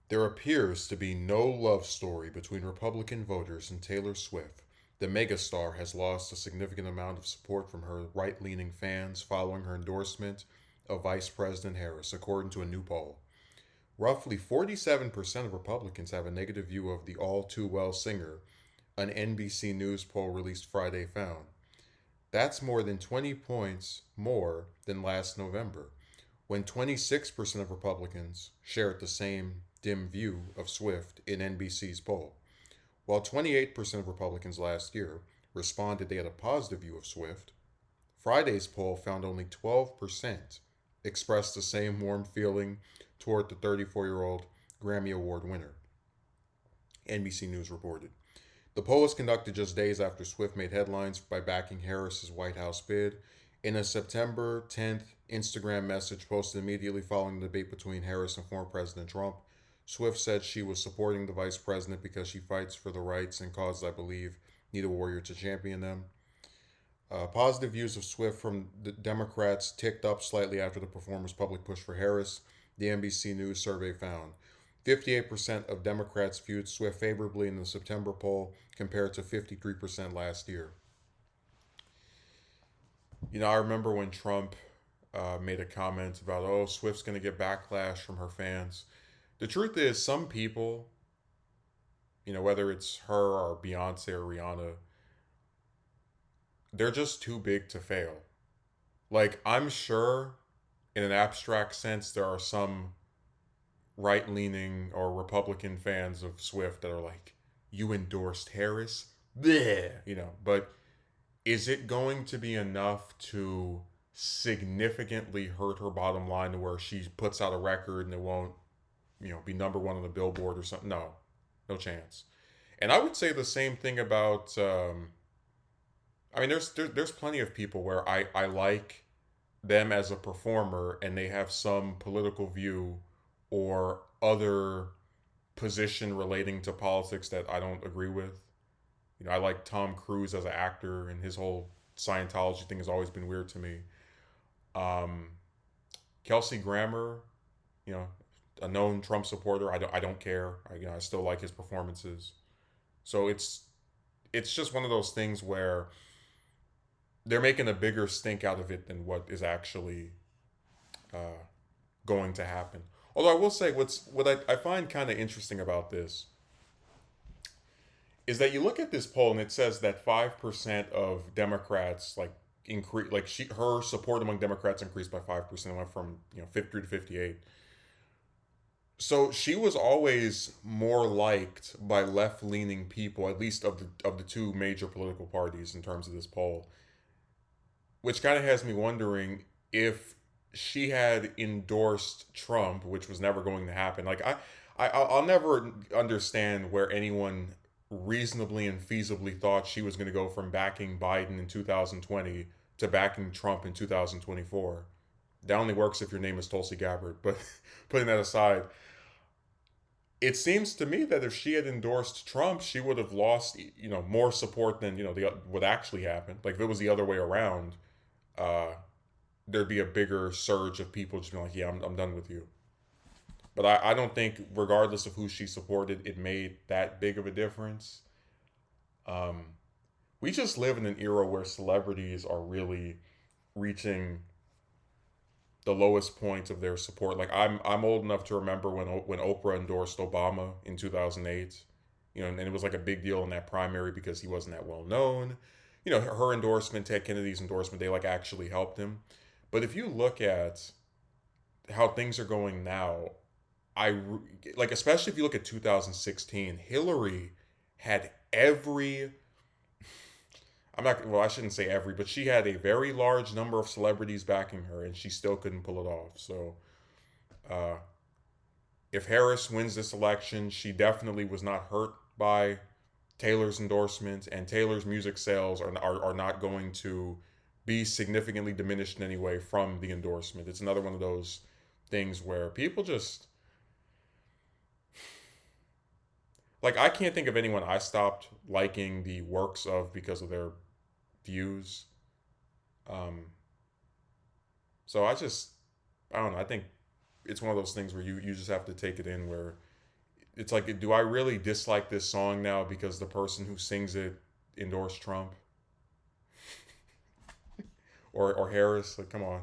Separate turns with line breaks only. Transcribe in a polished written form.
There appears to be no love story between Republican voters and Taylor Swift. The megastar has lost a significant amount of support from her right leaning fans following her endorsement of Vice President Harris, according to a new poll. Roughly 47% of Republicans have a negative view of the all too well singer, an NBC News poll released Friday found. That's more than 20 points more than last November, when 26% of Republicans shared the same dim view of Swift in NBC's poll. While 28% of Republicans last year responded they had a positive view of Swift, Friday's poll found only 12% expressed the same warm feeling toward the 34-year-old Grammy Award winner, NBC News reported. The poll was conducted just days after Swift made headlines by backing Harris's White House bid. In a September 10th Instagram message posted immediately following the debate between Harris and former President Trump, Swift said she was supporting the vice president because she fights for the rights and causes I believe need a warrior to champion them. Positive views of Swift from the Democrats ticked up slightly after the performer's public push for Harris, the NBC News survey found. 58% of Democrats viewed Swift favorably in the September poll compared to 53% last year. I remember when Trump made a comment about, oh, Swift's going to get backlash from her fans. The truth is, some people, whether it's her or Beyonce or Rihanna, they're just too big to fail. Like, I'm sure in an abstract sense, there are some right leaning or Republican fans of Swift that are like, you endorsed Harris? Bleh. But is it going to be enough to significantly hurt her bottom line to where she puts out a record and it won't, be number one on the Billboard or something? No, no chance. And I would say the same thing about. I mean, there's plenty of people where I like them as a performer and they have some political view or other position relating to politics that I don't agree with. I like Tom Cruise as an actor, and his whole Scientology thing has always been weird to me. Um, Kelsey Grammer, you know, a known Trump supporter. I don't care. I still like his performances. So it's just one of those things where they're making a bigger stink out of it than what is actually uh, going to happen. Although I will say, what I find kind of interesting about this is that you look at this poll and it says that 5% of Democrats increase, her support among Democrats increased by 5%, went from 50 to 58. So she was always more liked by left leaning people, at least of the two major political parties in terms of this poll, which kind of has me wondering if she had endorsed Trump, which was never going to happen. I'll never understand where anyone reasonably and feasibly thought she was going to go from backing Biden in 2020 to backing Trump in 2024. That only works if your name is Tulsi Gabbard. But putting that aside, it seems to me that if she had endorsed Trump, she would have lost, more support than what actually happened. Like if it was the other way around, uh, there'd be a bigger surge of people just being like, "Yeah, I'm done with you." But I don't think, regardless of who she supported, it made that big of a difference. Um, we just live in an era where celebrities are really reaching the lowest points of their support. Like I'm old enough to remember when Oprah endorsed Obama in 2008. And it was like a big deal in that primary because he wasn't that well known. Her endorsement, Ted Kennedy's endorsement, they actually helped him. But if you look at how things are going now, especially if you look at 2016, Hillary had every I'm not well, I shouldn't say every, but she had a very large number of celebrities backing her and she still couldn't pull it off. So, uh if Harris wins this election, she definitely was not hurt by Taylor's endorsement, and Taylor's music sales are not going to be significantly diminished in any way from the endorsement. It's another one of those things where people just I can't think of anyone I stopped liking the works of because of their views. Um, so I don't know. I think it's one of those things where you just have to take it in where it's like, do I really dislike this song now because the person who sings it endorsed Trump or Harris? Like, come on.